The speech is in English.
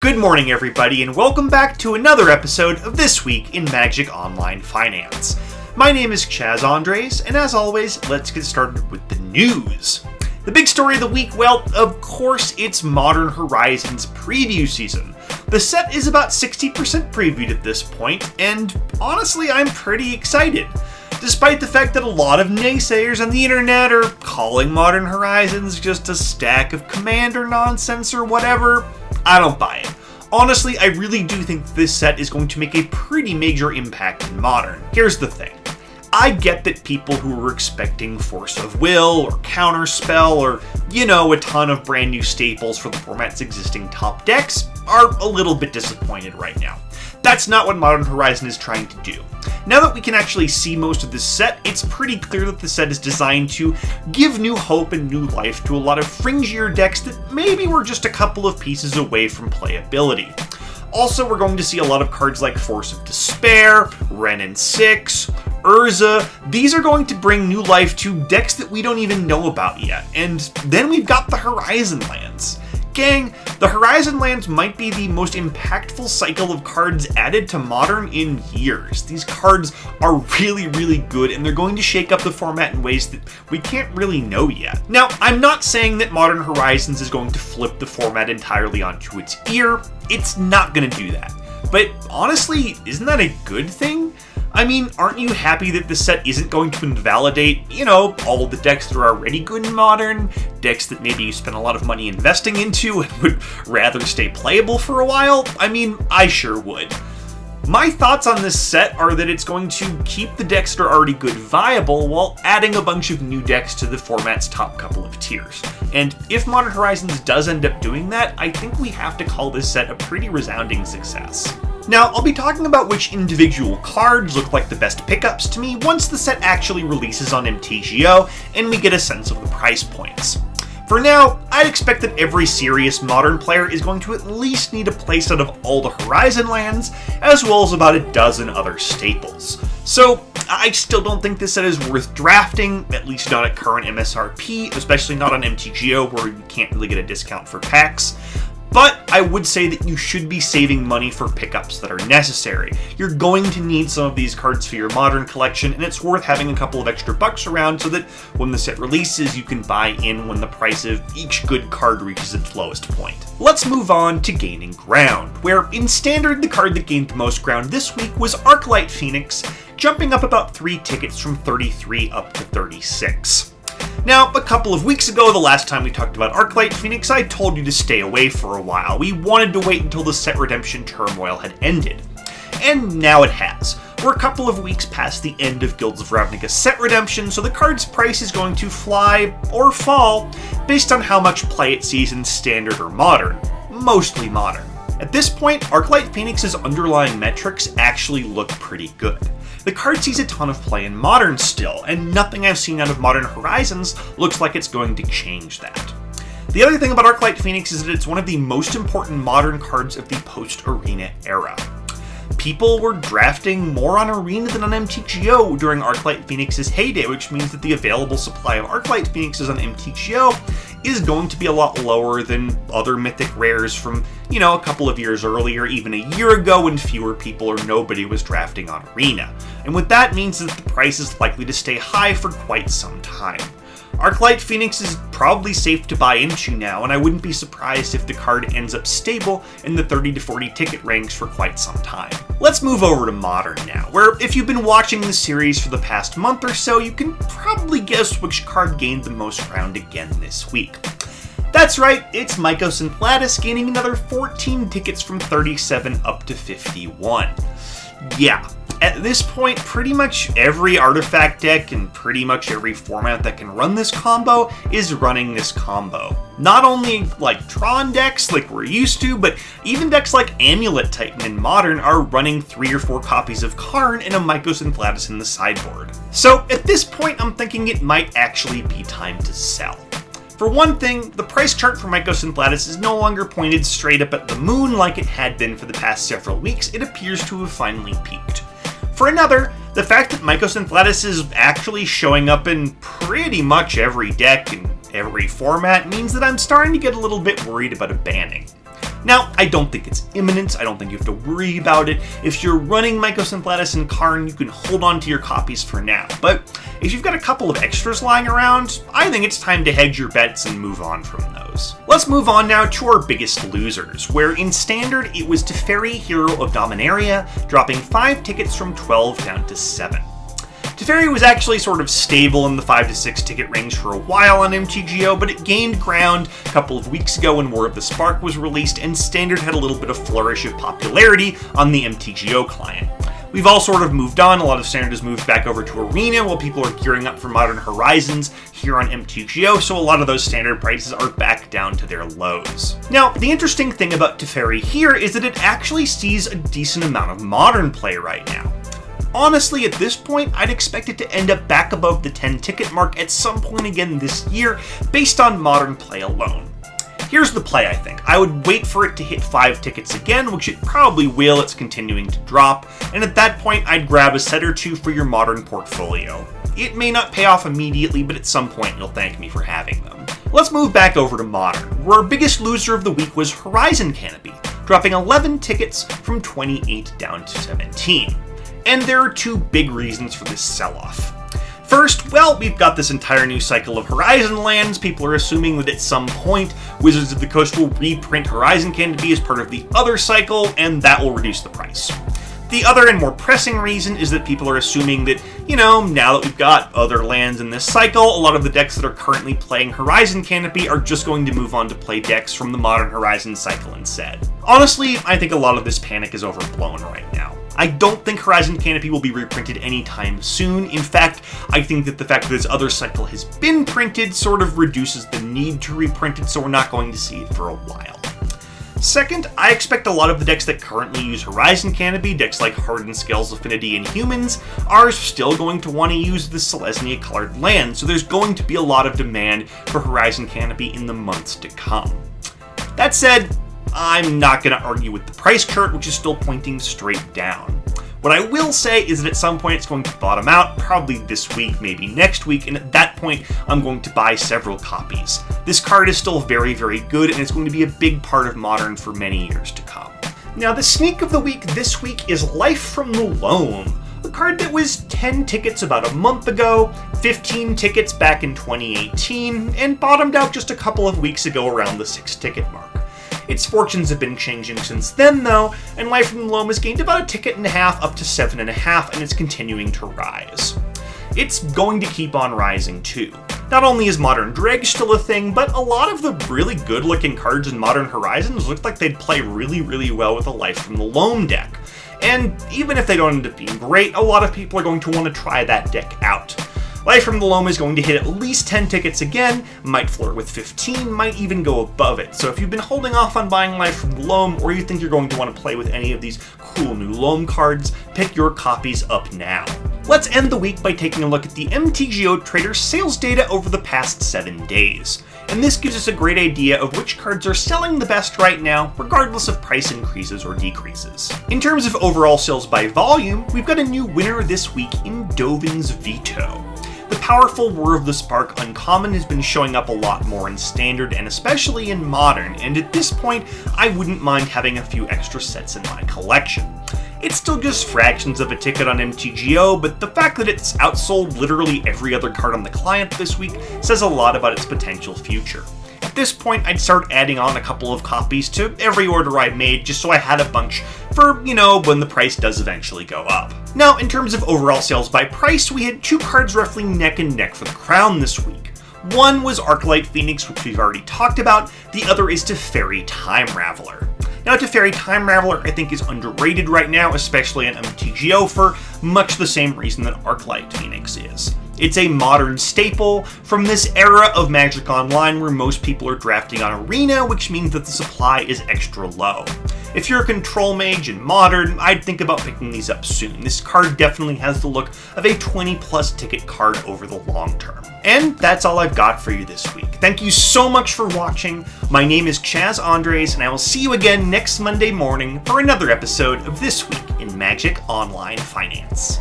Good morning, everybody, and welcome back to another episode of This Week in Magic Online Finance. My name is Chaz Andres, and as always, let's get started with the news. The big story of the week, well, of course, it's Modern Horizons preview season. The set is about 60% previewed at this point, and honestly, I'm pretty excited. Despite the fact that a lot of naysayers on the internet are calling Modern Horizons just a stack of Commander nonsense or whatever, I don't buy it. Honestly, I really do think this set is going to make a pretty major impact in Modern. Here's the thing. I get that people who were expecting Force of Will or Counterspell or, a ton of brand new staples for the format's existing top decks are a little bit disappointed right now. That's not what Modern Horizon is trying to do. Now that we can actually see most of this set, it's pretty clear that the set is designed to give new hope and new life to a lot of fringier decks that maybe were just a couple of pieces away from playability. Also, we're going to see a lot of cards like Force of Despair, Wrenn and 6, Urza. These are going to bring new life to decks that we don't even know about yet. And then we've got the Horizon lands. Gang, the Horizon lands might be the most impactful cycle of cards added to Modern in years. These cards are really good, and they're going to shake up the format in ways that we can't really know yet. Now, I'm not saying that Modern Horizons is going to flip the format entirely onto its ear. It's not going to do that. But honestly, isn't that a good thing? I mean, aren't you happy that the set isn't going to invalidate, all the decks that are already good in Modern, decks that maybe you spent a lot of money investing into and would rather stay playable for a while? I mean, I sure would. My thoughts on this set are that it's going to keep the decks that are already good viable while adding a bunch of new decks to the format's top couple of tiers. And if Modern Horizons does end up doing that, I think we have to call this set a pretty resounding success. Now, I'll be talking about which individual cards look like the best pickups to me once the set actually releases on MTGO and we get a sense of the price points. For now, I'd expect that every serious Modern player is going to at least need a playset of all the Horizon lands, as well as about a dozen other staples. So, I still don't think this set is worth drafting, at least not at current MSRP, especially not on MTGO where you can't really get a discount for packs. But I would say that you should be saving money for pickups that are necessary. You're going to need some of these cards for your Modern collection, and it's worth having a couple of extra bucks around so that when the set releases, you can buy in when the price of each good card reaches its lowest point. Let's move on to gaining ground, where in Standard, the card that gained the most ground this week was Arclight Phoenix, jumping up about 3 tickets from 33 up to 36. Now, a couple of weeks ago, the last time we talked about Arclight Phoenix, I told you to stay away for a while. We wanted to wait until the set redemption turmoil had ended. And now it has. We're a couple of weeks past the end of Guilds of Ravnica set redemption, so the card's price is going to fly, or fall, based on how much play it sees in Standard or Modern. Mostly Modern. At this point, Arclight Phoenix's underlying metrics actually look pretty good. The card sees a ton of play in Modern still, and nothing I've seen out of Modern Horizons looks like it's going to change that. The other thing about Arclight Phoenix is that it's one of the most important Modern cards of the post-Arena era. People were drafting more on Arena than on MTGO during Arclight Phoenix's heyday, which means that the available supply of Arclight Phoenixes on MTGO is going to be a lot lower than other Mythic Rares from, a couple of years earlier, even a year ago when fewer people or nobody was drafting on Arena. And what that means is that the price is likely to stay high for quite some time. Arclight Phoenix is probably safe to buy into now, and I wouldn't be surprised if the card ends up stable in the 30 to 40 ticket ranks for quite some time. Let's move over to Modern now, where if you've been watching the series for the past month or so, you can probably guess which card gained the most ground again this week. That's right, it's Mycos and Gladys gaining another 14 tickets from 37 up to 51. Yeah. At this point, pretty much every artifact deck and pretty much every format that can run this combo is running this combo. Not only like Tron decks like we're used to, but even decks like Amulet Titan in Modern are running 3 or 4 copies of Karn and a Mycos and Gladys in the sideboard. So at this point, I'm thinking it might actually be time to sell. For one thing, the price chart for Mycos and Gladys is no longer pointed straight up at the moon like it had been for the past several weeks. It appears to have finally peaked. For another, the fact that Mycos and Gladys is actually showing up in pretty much every deck and every format means that I'm starting to get a little bit worried about a banning. Now, I don't think it's imminent, I don't think you have to worry about it. If you're running Mycosynflatus and Karn, you can hold on to your copies for now, but if you've got a couple of extras lying around, I think it's time to hedge your bets and move on from those. Let's move on now to our biggest losers, where in Standard it was Teferi, Hero of Dominaria, dropping 5 tickets from 12 down to 7. Teferi was actually sort of stable in the 5 to 6 ticket range for a while on MTGO, but it gained ground a couple of weeks ago when War of the Spark was released, and Standard had a little bit of flourish of popularity on the MTGO client. We've all sort of moved on, a lot of Standard has moved back over to Arena while people are gearing up for Modern Horizons here on MTGO, so a lot of those Standard prices are back down to their lows. Now, the interesting thing about Teferi here is that it actually sees a decent amount of Modern play right now. Honestly, at this point, I'd expect it to end up back above the 10 ticket mark at some point again this year, based on Modern play alone. Here's the play, I think. I would wait for it to hit 5 tickets again, which it probably will, it's continuing to drop, and at that point I'd grab a set or two for your Modern portfolio. It may not pay off immediately, but at some point you'll thank me for having them. Let's move back over to Modern, where our biggest loser of the week was Horizon Canopy, dropping 11 tickets from 28 down to 17. And there are 2 big reasons for this sell-off. First, well, we've got this entire new cycle of Horizon lands. People are assuming that at some point, Wizards of the Coast will reprint Horizon Canopy as part of the other cycle, and that will reduce the price. The other and more pressing reason is that people are assuming that, now that we've got other lands in this cycle, a lot of the decks that are currently playing Horizon Canopy are just going to move on to play decks from the Modern Horizon cycle instead. Honestly, I think a lot of this panic is overblown right now. I don't think Horizon Canopy will be reprinted anytime soon. In fact, I think that the fact that this other cycle has been printed sort of reduces the need to reprint it, so we're not going to see it for a while. Second, I expect a lot of the decks that currently use Horizon Canopy, decks like Hardened Scales Affinity and Humans, are still going to want to use the Selesnya colored land, so there's going to be a lot of demand for Horizon Canopy in the months to come. That said, I'm not going to argue with the price chart, which is still pointing straight down. What I will say is that at some point it's going to bottom out, probably this week, maybe next week, and at that point I'm going to buy several copies. This card is still very, very good, and it's going to be a big part of Modern for many years to come. Now, the sneak of the week this week is Life from the Loam, a card that was 10 tickets about a month ago, 15 tickets back in 2018, and bottomed out just a couple of weeks ago around the 6 ticket mark. Its fortunes have been changing since then, though, and Life from the Loam has gained about a ticket and a half up to 7.5, and it's continuing to rise. It's going to keep on rising, too. Not only is Modern Dreg still a thing, but a lot of the really good-looking cards in Modern Horizons look like they'd play really, really well with a Life from the Loam deck. And even if they don't end up being great, a lot of people are going to want to try that deck out. Life from the Loam is going to hit at least 10 tickets again, might flirt with 15, might even go above it. So if you've been holding off on buying Life from the Loam, or you think you're going to want to play with any of these cool new Loam cards, pick your copies up now. Let's end the week by taking a look at the MTGO Trader sales data over the past 7 days. And this gives us a great idea of which cards are selling the best right now, regardless of price increases or decreases. In terms of overall sales by volume, we've got a new winner this week in Dovin's Veto. The powerful War of the Spark Uncommon has been showing up a lot more in Standard and especially in Modern, and at this point, I wouldn't mind having a few extra sets in my collection. It's still just fractions of a ticket on MTGO, but the fact that it's outsold literally every other card on the client this week says a lot about its potential future. At this point, I'd start adding on a couple of copies to every order I made just so I had a bunch for, when the price does eventually go up. Now, in terms of overall sales by price, we had 2 cards roughly neck and neck for the crown this week. One was Arclight Phoenix, which we've already talked about, the other is Teferi Time Raveler. Now, Teferi Time Raveler I think is underrated right now, especially on MTGO, for much the same reason that Arclight Phoenix is. It's a modern staple from this era of Magic Online where most people are drafting on Arena, which means that the supply is extra low. If you're a control mage in Modern, I'd think about picking these up soon. This card definitely has the look of a 20+ ticket card over the long term. And that's all I've got for you this week. Thank you so much for watching. My name is Chaz Andres, and I will see you again next Monday morning for another episode of This Week in Magic Online Finance.